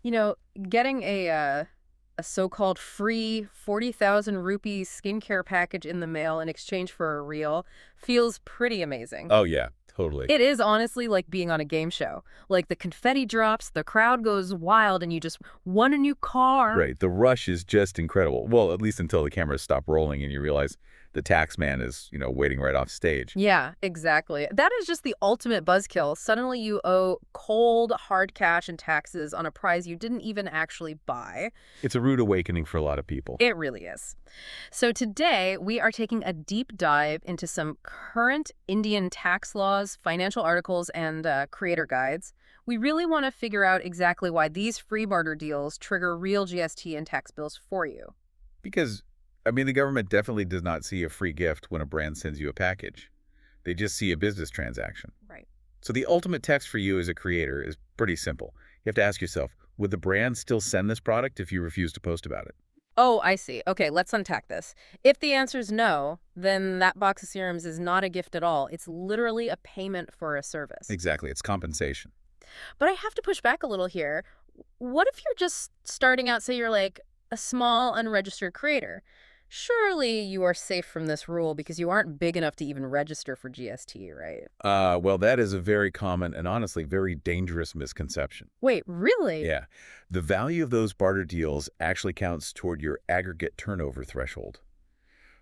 You know, getting a so-called free 40,000 rupee skincare package in the mail in exchange for a reel feels pretty amazing. Oh, yeah, totally. It is honestly like being on a game show. Like the confetti drops, the crowd goes wild, and you just won a new car. Right. The rush is just incredible. Well, at least until the cameras stop rolling and you realize the tax man is, waiting right off stage. Yeah, exactly. That is just the ultimate buzzkill. Suddenly you owe cold, hard cash and taxes on a prize you didn't even actually buy. It's a rude awakening for a lot of people. It really is. So today we are taking a deep dive into some current Indian tax laws, financial articles, and creator guides. We really want to figure out exactly why these free barter deals trigger real GST and tax bills for you. Because, the government definitely does not see a free gift when a brand sends you a package. They just see a business transaction. Right. So the ultimate test for you as a creator is pretty simple. You have to ask yourself, would the brand still send this product if you refuse to post about it? Oh, I see. Okay, let's unpack this. If the answer is no, then that box of serums is not a gift at all. It's literally a payment for a service. Exactly. It's compensation. But I have to push back a little here. What if you're just starting out, say you're like a small, unregistered creator? Surely you are safe from this rule because you aren't big enough to even register for GST, right? Well, that is a very common and honestly very dangerous misconception. Wait, really? Yeah. The value of those barter deals actually counts toward your aggregate turnover threshold.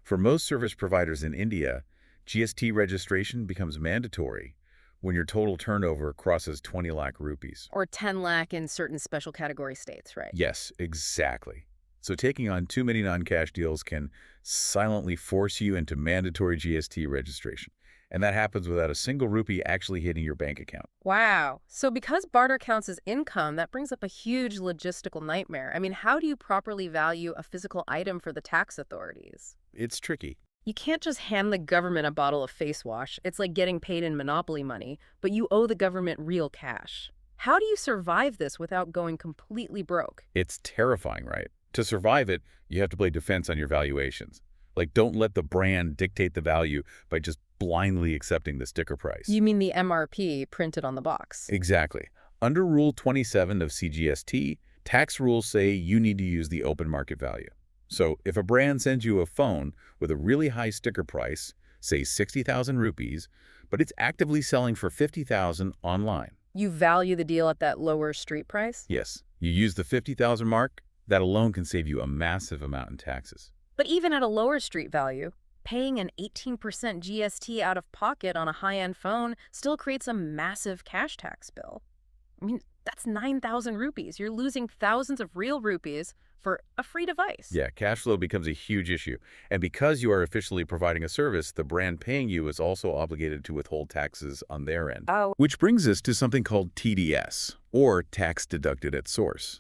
For most service providers in India, GST registration becomes mandatory when your total turnover crosses 20 lakh rupees. Or 10 lakh in certain special category states, right? Yes, exactly. So taking on too many non-cash deals can silently force you into mandatory GST registration. And that happens without a single rupee actually hitting your bank account. Wow. So because barter counts as income, that brings up a huge logistical nightmare. I mean, how do you properly value a physical item for the tax authorities? It's tricky. You can't just hand the government a bottle of face wash. It's like getting paid in monopoly money, but you owe the government real cash. How do you survive this without going completely broke? It's terrifying, right? To survive it, you have to play defense on your valuations. Like, don't let the brand dictate the value by just blindly accepting the sticker price. You mean the MRP printed on the box? Exactly. Under Rule 27 of CGST, tax rules say you need to use the open market value. So if a brand sends you a phone with a really high sticker price, say 60,000 rupees, but it's actively selling for 50,000 online. You value the deal at that lower street price? Yes, you use the 50,000 mark, that alone can save you a massive amount in taxes. But even at a lower street value, paying an 18% GST out of pocket on a high-end phone still creates a massive cash tax bill. I mean, that's 9,000 rupees. You're losing thousands of real rupees for a free device. Yeah, cash flow becomes a huge issue. And because you are officially providing a service, the brand paying you is also obligated to withhold taxes on their end. Oh. Which brings us to something called TDS, or tax deducted at source.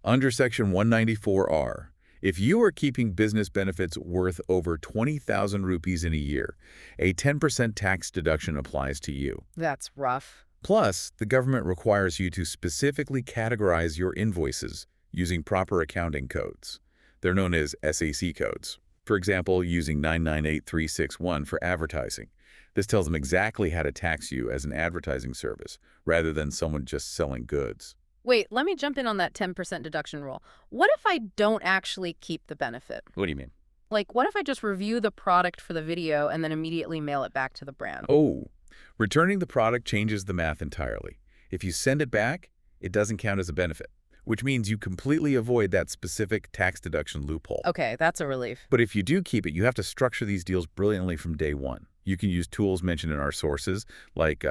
Under Section 194R, if you are keeping business benefits worth over 20,000 rupees in a year, a 10% tax deduction applies to you. That's rough. Plus, the government requires you to specifically categorize your invoices using proper accounting codes. They're known as SAC codes. For example, using 998361 for advertising. This tells them exactly how to tax you as an advertising service, rather than someone just selling goods. Wait, let me jump in on that 10% deduction rule. What if I don't actually keep the benefit? What do you mean? Like, what if I just review the product for the video and then immediately mail it back to the brand? Oh, returning the product changes the math entirely. If you send it back, it doesn't count as a benefit, which means you completely avoid that specific tax deduction loophole. Okay, that's a relief. But if you do keep it, you have to structure these deals brilliantly from day one. You can use tools mentioned in our sources, like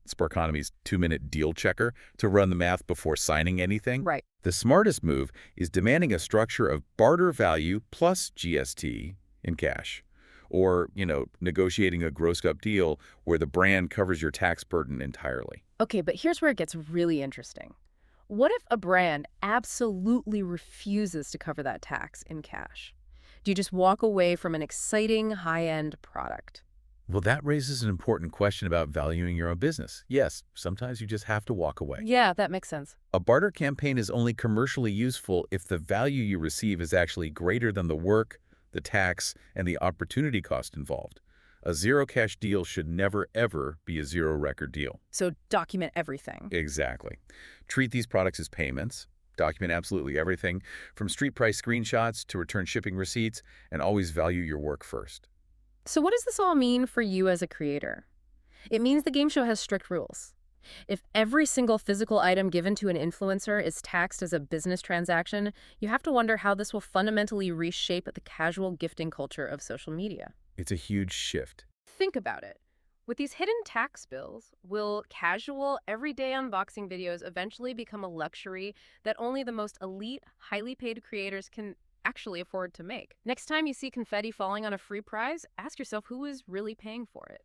Sparkonomy's 2-minute deal checker, to run the math before signing anything. Right. The smartest move is demanding a structure of barter value plus GST in cash. Or, negotiating a grossed-up deal where the brand covers your tax burden entirely. Okay, but here's where it gets really interesting. What if a brand absolutely refuses to cover that tax in cash? Do you just walk away from an exciting high-end product? Well, that raises an important question about valuing your own business. Yes, sometimes you just have to walk away. Yeah, that makes sense. A barter campaign is only commercially useful if the value you receive is actually greater than the work, the tax, and the opportunity cost involved. A zero-cash deal should never, ever be a zero-record deal. So document everything. Exactly. Treat these products as payments. Document absolutely everything, from street price screenshots to return shipping receipts, and always value your work first. So what does this all mean for you as a creator? It means the game show has strict rules. If every single physical item given to an influencer is taxed as a business transaction, you have to wonder how this will fundamentally reshape the casual gifting culture of social media. It's a huge shift. Think about it. With these hidden tax bills, will casual, everyday unboxing videos eventually become a luxury that only the most elite, highly paid creators can actually afford to make? Next time you see confetti falling on a free prize, ask yourself who is really paying for it.